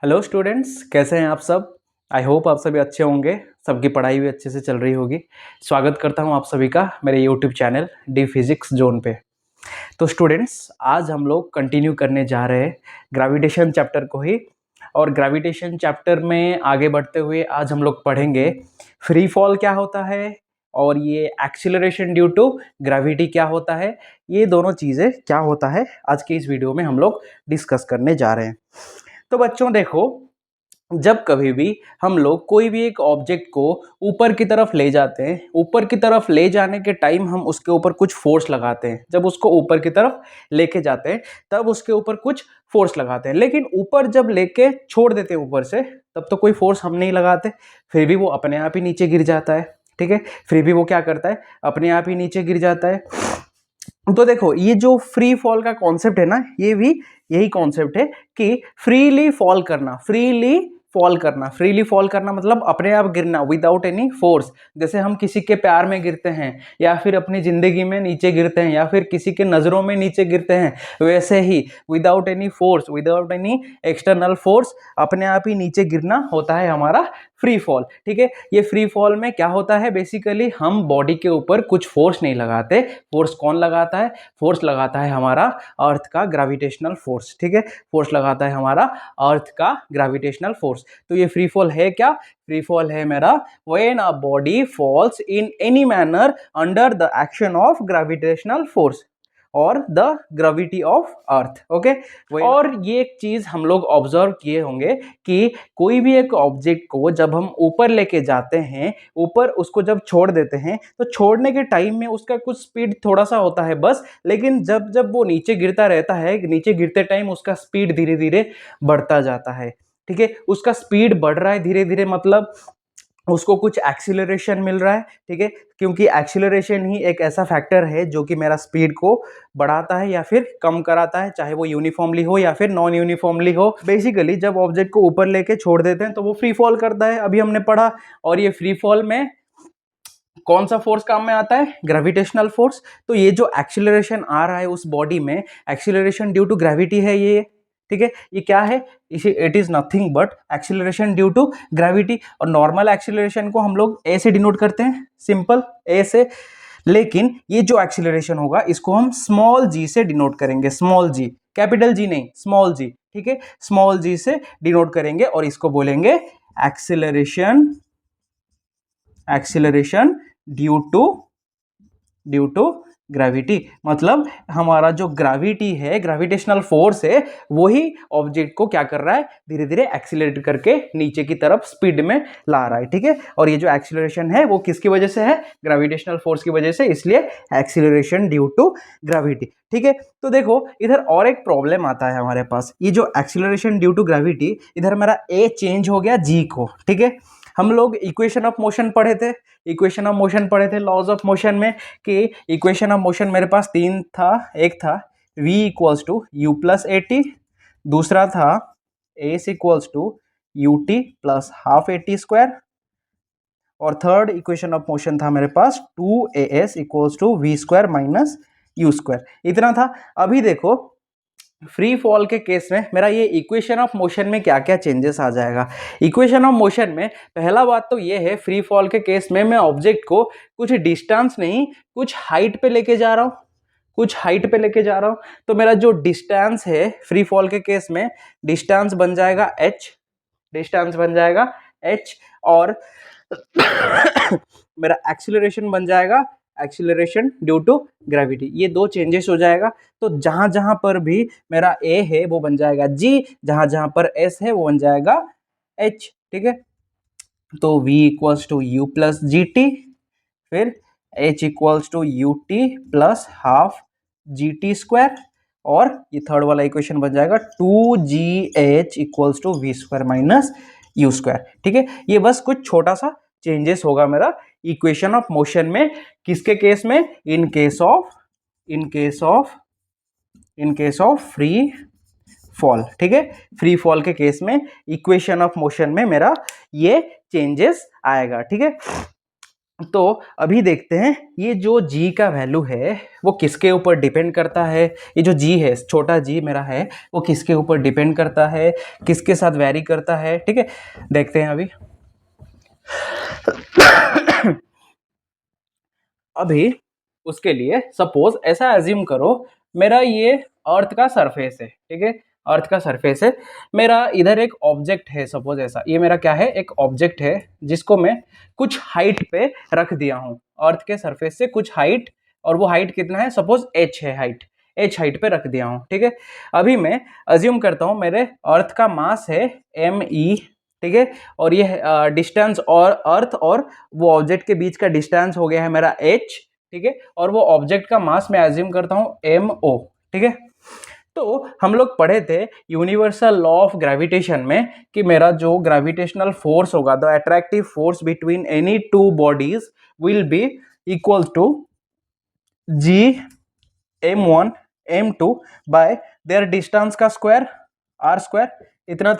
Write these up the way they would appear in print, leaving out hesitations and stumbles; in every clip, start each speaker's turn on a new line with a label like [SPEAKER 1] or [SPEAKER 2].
[SPEAKER 1] Hello students, कैसे हैं आप सब। आई होप आप सभी अच्छे होंगे, सबकी पढ़ाई भी अच्छे से चल रही होगी। स्वागत करता हूं आप सभी का मेरे YouTube channel D physics zone पे। तो स्टूडेंट्स, आज हम लोग कंटिन्यू करने जा रहे हैं ग्रेविटेशन चैप्टर को ही। और ग्रेविटेशन चैप्टर में आगे बढ़ते हुए आज हम लोग पढ़ेंगे फ्री फॉल क्या होता है और ये एक्सीलरेशन ड्यू टू ग्रेविटी क्या होता है। ये दोनों चीज़ें क्या होता है आज की इस वीडियो में हम लोग डिस्कस करने जा रहे हैं। तो बच्चों देखो, जब कभी भी हम लोग कोई भी एक ऑब्जेक्ट को ऊपर की तरफ ले जाते हैं, ऊपर की तरफ ले जाने के टाइम हम उसके ऊपर कुछ फोर्स लगाते हैं। जब उसको ऊपर की तरफ लेके जाते हैं तब उसके ऊपर कुछ फोर्स लगाते हैं, लेकिन ऊपर जब लेके छोड़ देते हैं ऊपर से तब तो कोई फोर्स हम नहीं लगाते, फिर भी वो अपने आप ही नीचे गिर जाता है। ठीक है, फिर भी वो क्या करता है, अपने आप ही नीचे गिर जाता है। तो देखो, ये जो फ्री फॉल का कॉन्सेप्ट है ना, ये भी यही कॉन्सेप्ट है कि फ्रीली फॉल करना। फ्रीली फॉल करना मतलब अपने आप गिरना, विदाउट एनी फोर्स। जैसे हम किसी के प्यार में गिरते हैं, या फिर अपनी जिंदगी में नीचे गिरते हैं, या फिर किसी के नजरों में नीचे गिरते हैं, वैसे ही without any force, without any external force अपने आप ही नीचे गिरना होता है हमारा फ्री फॉल। ठीक है, ये फ्री फॉल में क्या होता है, बेसिकली हम बॉडी के ऊपर कुछ फोर्स नहीं लगाते। फोर्स कौन लगाता है? फोर्स लगाता है हमारा अर्थ का ग्रेविटेशनल फोर्स। ठीक है, फोर्स लगाता है हमारा अर्थ का ग्रेविटेशनल फोर्स। तो ये फ्री फॉल है क्या? फ्री फॉल है मेरा when a body falls in any manner under the action of gravitational force और the gravity of earth. Okay, और ये एक चीज हम लोग ऑब्जर्व किए होंगे कि कोई भी एक ऑब्जेक्ट को जब हम ऊपर लेके जाते हैं, ऊपर उसको जब छोड़ देते हैं, तो छोड़ने के टाइम में उसका कुछ स्पीड थोड़ा सा होता है बस, लेकिन जब जब वो नीचे गिरता रहता है, नीचे गिरते टाइम उसका स्पीड धीरे धीरे बढ़ता जाता है। ठीक है, उसका स्पीड बढ़ रहा है धीरे धीरे, मतलब उसको कुछ एक्सीलरेशन मिल रहा है। ठीक है, क्योंकि एक्सीलरेशन ही एक ऐसा फैक्टर है जो कि मेरा स्पीड को बढ़ाता है या फिर कम कराता है, चाहे वो यूनिफॉर्मली हो या फिर नॉन यूनिफॉर्मली हो। बेसिकली जब ऑब्जेक्ट को ऊपर लेके छोड़ देते हैं तो वो फ्री फॉल करता है, अभी हमने पढ़ा। और ये फ्री फॉल में कौन सा फोर्स काम में आता है? Gravitational force. तो ये जो एक्सीलरेशन आ रहा है उस बॉडी में, एक्सीलरेशन ड्यू टू ग्रेविटी है ये। ठीक है, ये क्या है? It is nothing but acceleration due to gravity. और नॉर्मल एक्सीलरेशन को हम लोग ए से डिनोट करते हैं, सिंपल ए से। लेकिन ये जो एक्सीलरेशन होगा इसको हम स्मॉल जी से डिनोट करेंगे, स्मॉल जी, कैपिटल जी नहीं, स्मॉल जी। ठीक है, स्मॉल जी से डिनोट करेंगे और इसको बोलेंगे एक्सीलरेशन ड्यू टू ग्रेविटी। मतलब हमारा जो ग्रेविटी है, ग्रेविटेशनल फोर्स है, वही ऑब्जेक्ट को क्या कर रहा है, धीरे धीरे एक्सीलरेट करके नीचे की तरफ स्पीड में ला रहा है। ठीक है, और ये जो एक्सीलरेशन है वो किसकी वजह से है? ग्रेविटेशनल फोर्स की वजह से, इसलिए एक्सीलरेशन ड्यू टू ग्रेविटी। ठीक है, तो देखो इधर और एक प्रॉब्लम आता है हमारे पास। ये जो एक्सीलरेशन ड्यू टू ग्रेविटी, इधर मेरा ए चेंज हो गया जी को। ठीक है, हम लोग इक्वेशन ऑफ मोशन पढ़े थे, लॉज ऑफ मोशन में, कि इक्वेशन ऑफ मोशन मेरे पास तीन था। एक था v equals to U plus A T, दूसरा था S equals to U T plus half A T square, और थर्ड इक्वेशन ऑफ मोशन था मेरे पास 2as equals to V square minus U square. इतना था। अभी देखो फ्री फॉल के केस में मेरा ये इक्वेशन ऑफ मोशन में क्या क्या चेंजेस आ जाएगा। इक्वेशन ऑफ मोशन में पहला बात तो ये है, फ्री फॉल के केस में मैं ऑब्जेक्ट को कुछ डिस्टेंस नहीं, कुछ हाइट पे लेके जा रहा हूं। तो मेरा जो डिस्टेंस है फ्री फॉल के केस में, डिस्टेंस बन जाएगा h, और मेरा एक्सीलरेशन बन जाएगा एक्सीलरेशन ड्यू टू ग्रेविटी। ये दो चेंजेस हो जाएगा। तो जहां जहां पर भी मेरा ए है वो बन जाएगा जी, जहां जहां पर एस है वो बन जाएगा एच। ठीक है, तो v equals to U plus G T, फिर h equals to U T plus half G T square, और ये थर्ड वाला इक्वेशन बन जाएगा 2gh equals to V square minus U square. ठीक है, ये बस कुछ छोटा सा चेंजेस होगा मेरा इक्वेशन ऑफ मोशन में। किसके केस में? In case of free fall. ठीक है, फ्री फॉल के केस में इक्वेशन ऑफ मोशन में मेरा ये चेंजेस आएगा। ठीक है, तो अभी देखते हैं ये जो g का वैल्यू है वो किसके ऊपर डिपेंड करता है। ये जो g है, छोटा g मेरा है, वो किसके ऊपर डिपेंड करता है, किसके साथ वैरी करता है। ठीक है, देखते हैं अभी। अभी उसके लिए सपोज ऐसा एज्यूम करो, मेरा ये अर्थ का सरफेस है। ठीक है, अर्थ का सरफेस है, मेरा इधर एक ऑब्जेक्ट है। सपोज ऐसा, ये मेरा क्या है, एक ऑब्जेक्ट है जिसको मैं कुछ हाइट पे रख दिया हूँ, अर्थ के सरफेस से कुछ हाइट, और वो हाइट कितना है, सपोज h है, हाइट h हाइट पे रख दिया हूँ। ठीक है, अभी मैं अज्यूम करता हूँ मेरे अर्थ का मास है me। ठीक है, और ये डिस्टेंस और अर्थ और वो ऑब्जेक्ट के बीच का डिस्टेंस हो गया है मेरा h। ठीक है, और वो ऑब्जेक्ट का मास मैं अज्यूम करता हूँ mo। ठीक है, तो हम लोग पढ़े थे यूनिवर्सल लॉ ऑफ ग्रेविटेशन में कि मेरा जो ग्रेविटेशनल फोर्स होगा, the attractive force between any two bodies will be equal to g m1 m2 by their distance का स्क्वायर r स्क्वायर। इतना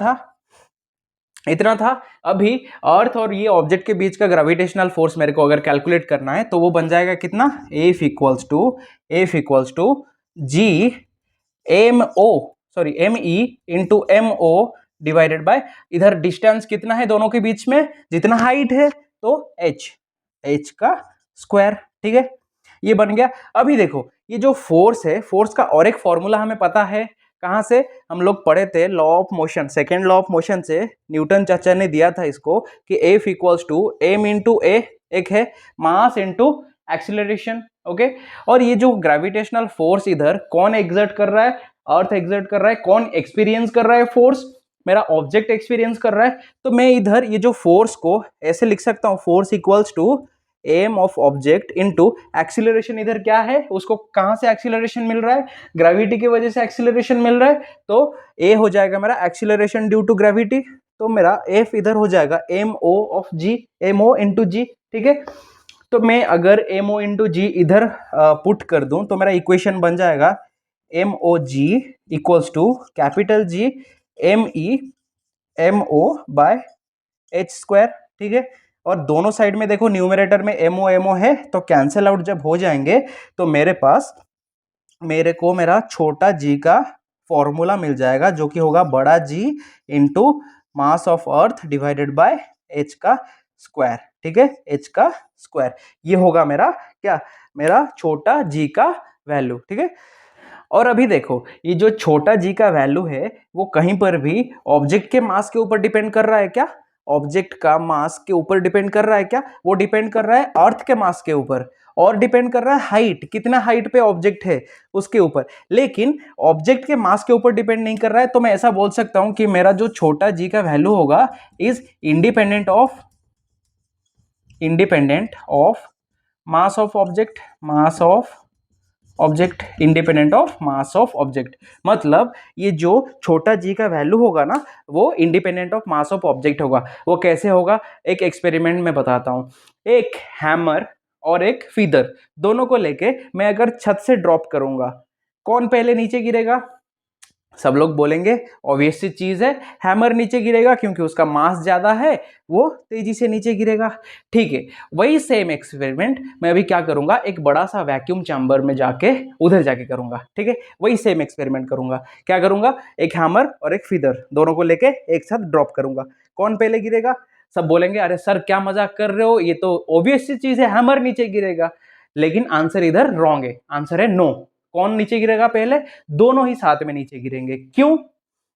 [SPEAKER 1] था। अभी अर्थ और ये ऑब्जेक्ट के बीच का ग्रेविटेशनल फोर्स मेरे को अगर कैलकुलेट करना है तो वो बन जाएगा कितना, F equals to G M O sorry M E into M O divided by, इधर डिस्टेंस कितना है दोनों के बीच में, जितना हाइट है तो h का स्क्वायर। ठीक है, ये बन गया। अभी देखो ये जो फोर्स है, फोर्स का और एक फॉर्मूला हमें पता है, कहां से, हम लोग पढ़े थे law of motion, second law of motion से न्यूटन चाचा ने दिया था इसको कि F equals to M into A, एक है मास इंटू एक्सिलरेशन। ओके, और ये जो ग्रेविटेशनल फोर्स इधर कौन एग्जर्ट कर रहा है, अर्थ एग्जर्ट कर रहा है, कौन एक्सपीरियंस कर रहा है फोर्स, मेरा ऑब्जेक्ट एक्सपीरियंस कर रहा है। तो मैं इधर ये जो फोर्स को ऐसे लिख सकता हूं, force equals to M of object into acceleration. इधर क्या है, उसको कहां से एक्सीलरेशन मिल रहा है, ग्रेविटी की वजह से एक्सीलरेशन मिल रहा है, तो ए हो जाएगा मेरा एक्सीलरेशन ड्यू टू ग्रेविटी। तो मेरा एफ इधर हो जाएगा M O of G, M O into G. ठीक है, तो मैं अगर एम ओ इंटू जी इधर पुट कर दूं तो मेरा इक्वेशन बन जाएगा M O G equals to capital G M E M O by H square. ठीक है, और दोनों साइड में देखो न्यूमरेटर में एमओ है, तो कैंसिल आउट जब हो जाएंगे तो मेरे पास, मेरे को मेरा छोटा जी का फॉर्मूला मिल जाएगा जो कि होगा बड़ा G into mass of earth divided by H का स्क्वायर। ठीक है, एच का स्क्वायर, ये होगा मेरा क्या, मेरा छोटा जी का वैल्यू। ठीक है, और अभी देखो ये जो छोटा जी का वैल्यू है वो कहीं पर भी ऑब्जेक्ट के मास के ऊपर डिपेंड कर रहा है क्या, ऑब्जेक्ट का मास के ऊपर डिपेंड कर रहा है क्या, वो डिपेंड कर रहा है अर्थ के मास के ऊपर, और डिपेंड कर रहा है हाइट, कितना हाइट पे ऑब्जेक्ट है उसके ऊपर, लेकिन ऑब्जेक्ट के मास के ऊपर डिपेंड नहीं कर रहा है। तो मैं ऐसा बोल सकता हूं कि मेरा जो छोटा जी का वैल्यू होगा is independent of mass of object, independent of mass of object. मतलब ये जो छोटा जी का वैल्यू होगा ना वो independent of mass of object होगा। वो कैसे होगा, एक एक्सपेरिमेंट में बताता हूं। एक हैमर और एक फीदर दोनों को लेके मैं अगर छत से ड्रॉप करूंगा, कौन पहले नीचे गिरेगा, सब लोग बोलेंगे ऑब्वियस सी चीज है हैमर नीचे गिरेगा, क्योंकि उसका मास ज्यादा है, वो तेजी से नीचे गिरेगा। ठीक है, वही सेम एक्सपेरिमेंट मैं अभी क्या करूंगा, एक बड़ा सा वैक्यूम चैम्बर में जाके उधर जाके करूंगा। ठीक है, वही सेम एक्सपेरिमेंट करूंगा। क्या करूंगा, एक हैमर और एक फीदर दोनों को लेके एक साथ ड्रॉप करूंगा, कौन पहले गिरेगा। सब बोलेंगे अरे सर क्या मजाक कर रहे हो, ये तो ऑब्वियस सी चीज है हैमर नीचे गिरेगा। लेकिन आंसर इधर रॉन्ग है, आंसर है नो। कौन नीचे गिरेगा पहले, दोनों ही साथ में नीचे गिरेंगे। क्यों,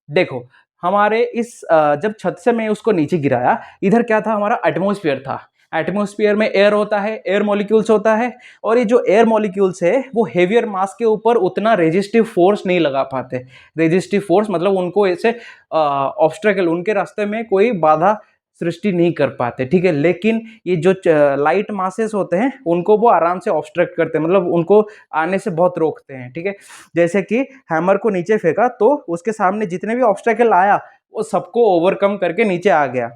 [SPEAKER 1] देखो हमारे इस जब छत से मैं उसको नीचे गिराया, इधर क्या था, हमारा एटमॉस्फेयर था। एटमॉस्फेयर में एयर होता है, एयर मॉलिक्यूल्स होता है, और ये जो एयर मॉलिक्यूल्स है वो हेवियर मास के ऊपर उतना रेजिस्टिव फोर्स नहीं लगा पाते। रेजिस्टिव फोर्स मतलब उनको ऐसे ऑब्स्ट्रकल, उनके रास्ते में कोई बाधा सृष्टि नहीं कर पाते। ठीक है, लेकिन ये जो लाइट मासेस होते हैं उनको वो आराम से ऑब्स्ट्रक्ट करते हैं, मतलब उनको आने से बहुत रोकते हैं। ठीक है, जैसे कि हैमर को नीचे फेंका तो उसके सामने जितने भी ऑब्स्ट्रकल आया वो सबको ओवरकम करके नीचे आ गया।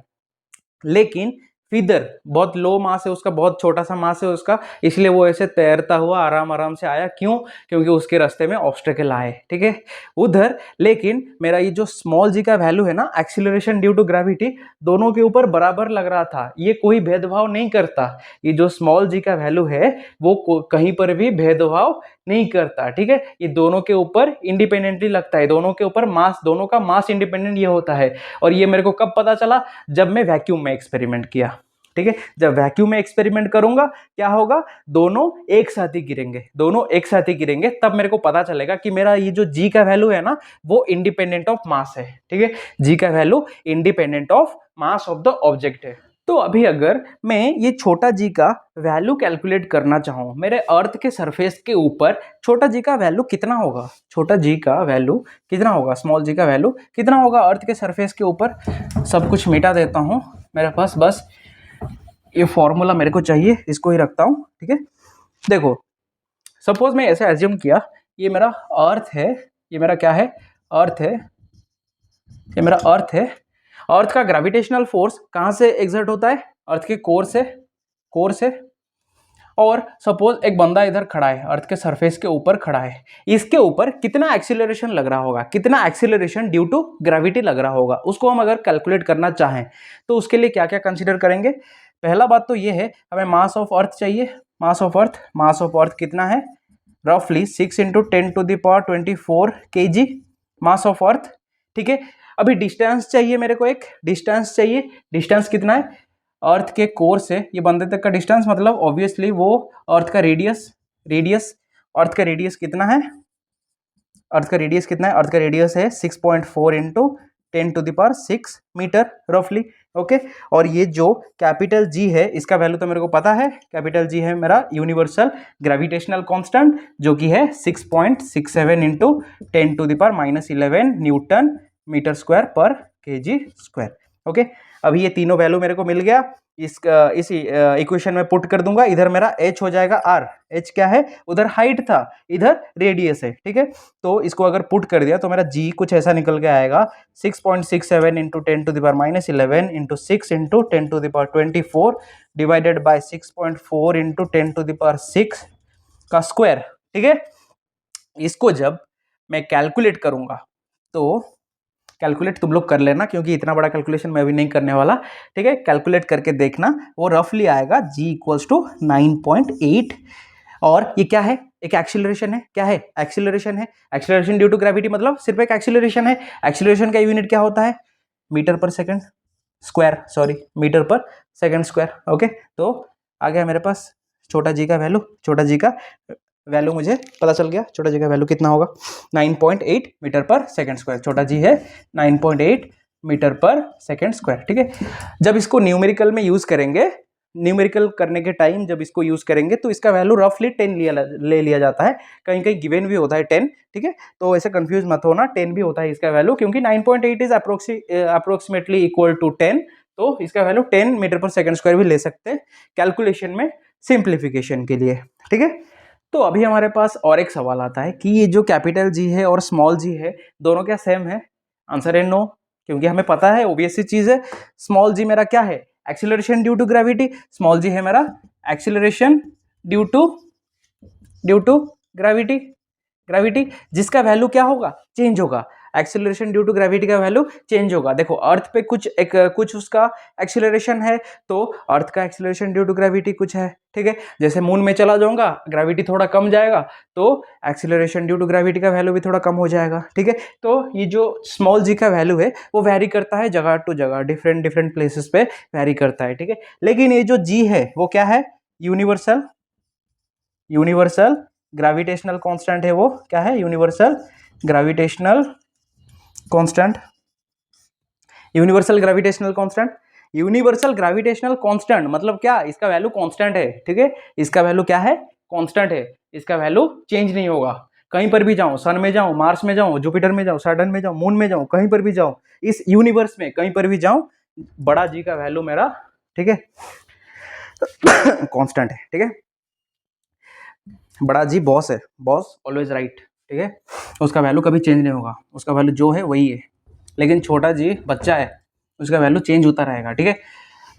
[SPEAKER 1] लेकिन फीदर, बहुत लो मास है उसका, बहुत छोटा सा मास है उसका, इसलिए वो ऐसे तैरता हुआ आराम आराम से आया। क्यों? क्योंकि उसके रास्ते में ऑब्स्टेकल आए, ठीक है, उधर। लेकिन मेरा ये जो स्मॉल जी का वैल्यू है ना, एक्सीलरेशन ड्यू टू ग्रेविटी, दोनों के ऊपर बराबर लग रहा था। ये कोई भेदभाव नहीं करता, ये जो स्मॉल जी का वैल्यू है वो कहीं पर भी भेदभाव नहीं करता, ठीक है। ये दोनों के ऊपर इंडिपेंडेंटली लगता है, दोनों के ऊपर मास, दोनों का मास इंडिपेंडेंट ये होता है। और ये मेरे को कब पता चला? जब मैं वैक्यूम में एक्सपेरिमेंट किया, ठीक है। जब वैक्यूम में एक्सपेरिमेंट करूंगा क्या होगा? दोनों एक साथ ही गिरेंगे, दोनों एक साथ ही गिरेंगे, तब मेरे को पता चलेगा कि मेरा ये जो जी का वैल्यू है ना वो इंडिपेंडेंट ऑफ मास है, ठीक है। जी का value independent of mass of the object है। तो अभी अगर मैं ये छोटा जी का वैल्यू कैलकुलेट करना चाहूं, मेरे अर्थ के सरफेस के ऊपर छोटा जी का वैल्यू कितना होगा? छोटा जी का वैल्यू कितना होगा? स्मॉल जी का वैल्यू कितना होगा अर्थ के सरफेस के ऊपर? सब कुछ मिटा देता हूं मेरे पास, बस ये फॉर्मूला मेरे को चाहिए, इसको ही रखता हूं, ठीक है। देखो, सपोज मैं ऐसे एज्यूम किया, ये मेरा अर्थ है, ये मेरा क्या है? अर्थ है, ये मेरा अर्थ है। अर्थ का ग्रेविटेशनल फोर्स कहां से एग्जर्ट होता है? अर्थ के कोर से, कोर से। और सपोज एक बंदा इधर खड़ा है, अर्थ के सरफेस के ऊपर खड़ा है, इसके ऊपर कितना एक्सीलरेशन लग रहा होगा? कितना एक्सीलरेशन ड्यू टू ग्रेविटी लग रहा होगा? उसको हम अगर कैलकुलेट करना चाहें तो उसके लिए क्या क्या कंसीडर करेंगे? पहला बात तो ये है, हमें मास ऑफ अर्थ चाहिए। मास ऑफ अर्थ, मास ऑफ अर्थ कितना है? रफली 6 × 10⁻24 kg मास ऑफ अर्थ, ठीक है। अभी डिस्टेंस चाहिए मेरे को, एक डिस्टेंस चाहिए। डिस्टेंस कितना है? अर्थ के कोर से ये बंदे तक का डिस्टेंस, मतलब ऑब्वियसली वो अर्थ का रेडियस, रेडियस, अर्थ का रेडियस कितना है? अर्थ का रेडियस कितना है? अर्थ का रेडियस है 6.4 × 10⁶ मीटर रफली, ओके। और ये जो कैपिटल जी है इसका वैल्यू तो मेरे को पता है, कैपिटल जी है मेरा यूनिवर्सल ग्रेविटेशनल कांस्टेंट, जो कि है 6.67 × 10⁻11 न्यूटन मीटर स्क्वायर पर kg स्क्वायर, ओके। अभी ये तीनों वैल्यू मेरे को मिल गया, इस इक्वेशन में पुट कर दूंगा। इधर मेरा h हो जाएगा r, h क्या है? उधर हाइट था, इधर रेडियस है, ठीक है। तो इसको अगर पुट कर दिया तो मेरा g कुछ ऐसा निकल के आएगा, 6.67 × 10⁻11 × 6 × 10⁻24 डिवाइडेड बाय 6.4 × 10⁶ का स्क्वायर, ठीक है। इसको जब मैं कैलकुलेट करूंगा तो कैलकुलेट तुम लोग कर लेना, क्योंकि इतना बड़ा कैलकुलेशन मैं भी नहीं करने वाला, ठीक है। कैलकुलेट करके देखना, वो रफली आएगा g = 9.8। और ये क्या है? एक एक्सीलरेशन है। क्या है? एक्सीलरेशन है। एक्सीलरेशन ड्यू टू ग्रेविटी मतलब सिर्फ एक एक्सीलरेशन है। एक्सीलरेशन का यूनिट क्या होता है? मीटर पर सेकंड स्क्वायर, सॉरी, मीटर पर सेकंड स्क्वायर, ओके। तो आ गया मेरे पास छोटा जी का वैल्यू। छोटा जी का वैल्यू मुझे पता चल गया, छोटा जी का वैल्यू कितना होगा? 9.8 मीटर पर सेकंड स्क्वायर। छोटा जी है 9.8 मीटर पर सेकंड स्क्वायर, ठीक है। जब इसको न्यूमेरिकल में यूज करेंगे, न्यूमेरिकल करने के टाइम जब इसको यूज करेंगे तो इसका वैल्यू रफली 10 ले लिया जाता है, कहीं कहीं गिवन भी होता है 10, ठीक है। तो ऐसे कंफ्यूज मत होना, 10 भी होता है इसका वैल्यू, क्योंकि 9.8 इज अप्रोक्सीमेटली इक्वल टू 10, तो इसका वैल्यू 10 मीटर पर सेकंड स्क्वायर भी ले सकते हैं कैलकुलेशन में, सिंप्लीफिकेशन के लिए, ठीक है। तो अभी हमारे पास और एक सवाल आता है कि ये जो कैपिटल जी है और स्मॉल जी है, दोनों क्या सेम है? आंसर है नो, क्योंकि हमें पता है, ऑब्वियस सी चीज है, स्मॉल जी मेरा क्या है? Acceleration due to gravity. Small G है मेरा acceleration due to gravity, gravity, जिसका वैल्यू क्या होगा? चेंज होगा। एक्सीलरेशन ड्यू टू ग्रेविटी का वैल्यू चेंज होगा। देखो, अर्थ पे कुछ उसका एक्सीलरेशन है, तो अर्थ का एक्सीलरेशन ड्यू टू ग्रेविटी कुछ है, ठीक है। जैसे मून में चला जाऊंगा, ग्रेविटी थोड़ा कम जाएगा, तो एक्सीलरेशन ड्यू टू ग्रेविटी का वैल्यू भी थोड़ा कम हो जाएगा, ठीक है। तो ये जो स्मॉल जी का वैल्यू है वो वैरी करता है जगह टू जगह, डिफरेंट डिफरेंट प्लेसेस पे वैरी करता है, ठीक है। लेकिन ये जो जी है वो क्या है? यूनिवर्सल, यूनिवर्सल ग्रेविटेशनल कांस्टेंट है। वो क्या है? Universal gravitational constant, universal gravitational constant. Universal gravitational constant मतलब क्या? इसका वैल्यू कांस्टेंट है, ठीक है। इसका वैल्यू क्या है? कांस्टेंट है। इसका वैल्यू चेंज नहीं होगा। कहीं पर भी जाऊं, सन में जाऊं, मार्स में जाऊं, जुपिटर में जाऊं, सैटर्न में जाऊं, मून में जाऊं, कहीं पर भी जाऊं, इस यूनिवर्स में कहीं पर भी जाऊं, बड़ा जी का वैल्यू मेरा, ठीक है, कांस्टेंट है, ठीक है। बड़ा जी बॉस है, बॉस ऑलवेज राइट, ठीक है। उसका वैल्यू कभी चेंज नहीं होगा, उसका वैल्यू जो है वही है। लेकिन छोटा जी बच्चा है, उसका वैल्यू चेंज होता रहेगा, ठीक है।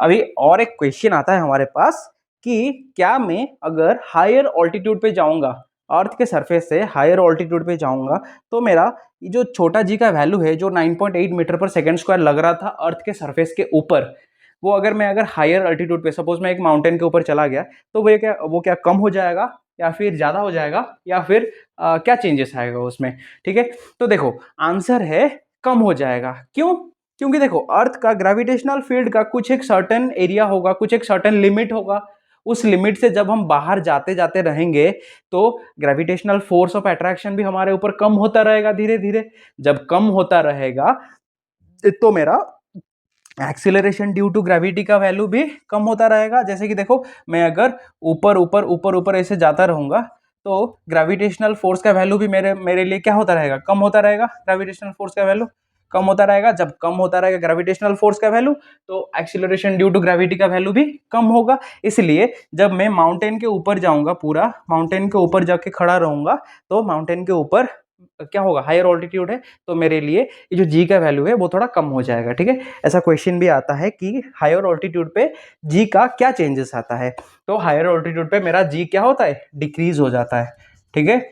[SPEAKER 1] अभी और एक क्वेश्चन आता है हमारे पास कि क्या मैं अगर हायर ऑल्टीट्यूड पे जाऊंगा, अर्थ के सरफेस से हायर ऑल्टीट्यूड पे जाऊंगा, तो मेरा ये जो छोटा जी का वैल्यू है जो 9.8 मीटर पर सेकेंड स्क्वायर लग रहा था अर्थ के सरफेस के ऊपर, वो अगर हायर अल्टीट्यूड पे सपोज मैं एक माउंटेन के ऊपर चला गया, तो वो क्या कम हो जाएगा या फिर ज्यादा हो जाएगा, या फिर क्या चेंजेस आएगा उसमें? ठीक है, तो देखो आंसर है कम हो जाएगा। क्यों? क्योंकि देखो अर्थ का ग्रेविटेशनल फील्ड का कुछ एक सर्टेन एरिया होगा, कुछ एक सर्टेन लिमिट होगा। उस लिमिट से जब हम बाहर जाते जाते रहेंगे तो ग्रेविटेशनल फोर्स ऑफ अट्रैक्शन भी हमारे ऊपर कम होता रहेगा धीरे धीरे। जब कम होता रहेगा तो मेरा एक्सीलरेशन ड्यू टू ग्रेविटी का वैल्यू भी कम होता रहेगा। जैसे कि देखो मैं अगर ऊपर ऊपर ऊपर ऊपर ऐसे जाता रहूंगा तो ग्रेविटेशनल फोर्स का वैल्यू भी मेरे मेरे लिए क्या होता रहेगा? कम होता रहेगा। ग्रेविटेशनल फोर्स का वैल्यू कम होता रहेगा। जब कम होता रहेगा ग्रेविटेशनल फोर्स का वैल्यू, तो एक्सीलरेशन ड्यू टू ग्रेविटी का वैल्यू भी कम होगा। इसलिए जब मैं माउंटेन के ऊपर जाऊंगा, पूरा माउंटेन के ऊपर जाके खड़ा रहूंगा, तो माउंटेन के ऊपर क्या होगा? हायर ऑल्टीट्यूड है, तो मेरे लिए ये जो जी का वैल्यू है वो थोड़ा कम हो जाएगा। ठीक है, ऐसा क्वेश्चन भी आता है कि हायर ऑल्टीट्यूड पे जी का क्या चेंजेस आता है। तो हायर ऑल्टीट्यूड पे मेरा जी क्या होता है? डिक्रीज हो जाता है। ठीक है,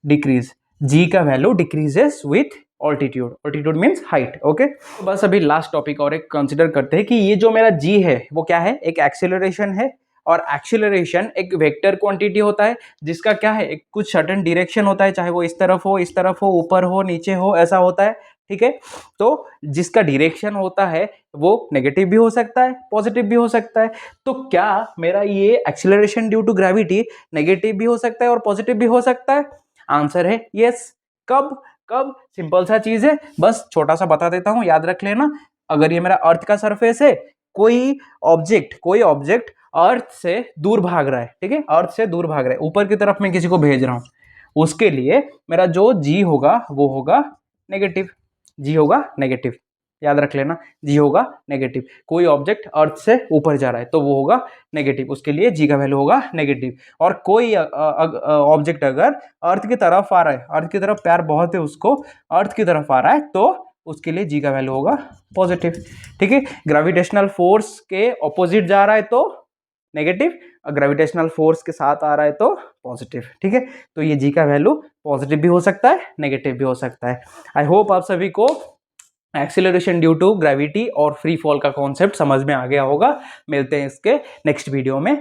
[SPEAKER 1] डिक्रीज, जी का value decreases with altitude. Altitude means height. Okay, तो बस अभी लास्ट टॉपिक और एक कंसिडर करते हैं कि ये जो मेरा जी है वो क्या है? एक एक्सेलरेशन है, और एक्सेलरेशन एक वेक्टर क्वांटिटी होता है जिसका क्या है? एक कुछ सर्टेन डायरेक्शन होता है, चाहे वो इस तरफ हो, इस तरफ हो, ऊपर हो, नीचे हो, ऐसा होता है। ठीक है, तो जिसका डायरेक्शन होता है वो नेगेटिव भी हो सकता है, पॉजिटिव भी हो सकता है। तो क्या मेरा ये acceleration due to gravity negative भी हो सकता है और पॉजिटिव भी हो सकता है? आंसर है यस। कब? कब? सिंपल सा चीज है, बस छोटा सा बता देता हूं, याद रख लेना। अगर ये मेरा अर्थ का सरफेस है, कोई ऑब्जेक्ट अर्थ से दूर भाग रहा है, ठीक है, अर्थ से दूर भाग रहा है, ऊपर की तरफ मैं किसी को भेज रहा हूं, उसके लिए मेरा जो जी होगा वो होगा नेगेटिव। जी होगा नेगेटिव, याद रख लेना, जी होगा नेगेटिव। कोई ऑब्जेक्ट अर्थ से ऊपर जा रहा है तो वो होगा नेगेटिव, उसके लिए जी का वैल्यू होगा नेगेटिव। और कोई ऑब्जेक्ट अगर अर्थ की तरफ आ रहा है, अर्थ की तरफ प्यार बहुत है उसको, अर्थ की तरफ आ रहा है, तो उसके लिए जी का वैल्यू होगा पॉजिटिव। ठीक है, ग्रेविटेशनल फोर्स के ऑपोजिट जा रहा है तो नेगेटिव, ग्रेविटेशनल फोर्स के साथ आ रहा है तो पॉजिटिव। ठीक है, तो ये जी का वैल्यू पॉजिटिव भी हो सकता है, नेगेटिव भी हो सकता है। आई होप आप सभी को एक्सीलरेशन ड्यू टू ग्रेविटी और फ्री फॉल का कॉन्सेप्ट समझ में आ गया होगा। मिलते हैं इसके नेक्स्ट वीडियो में।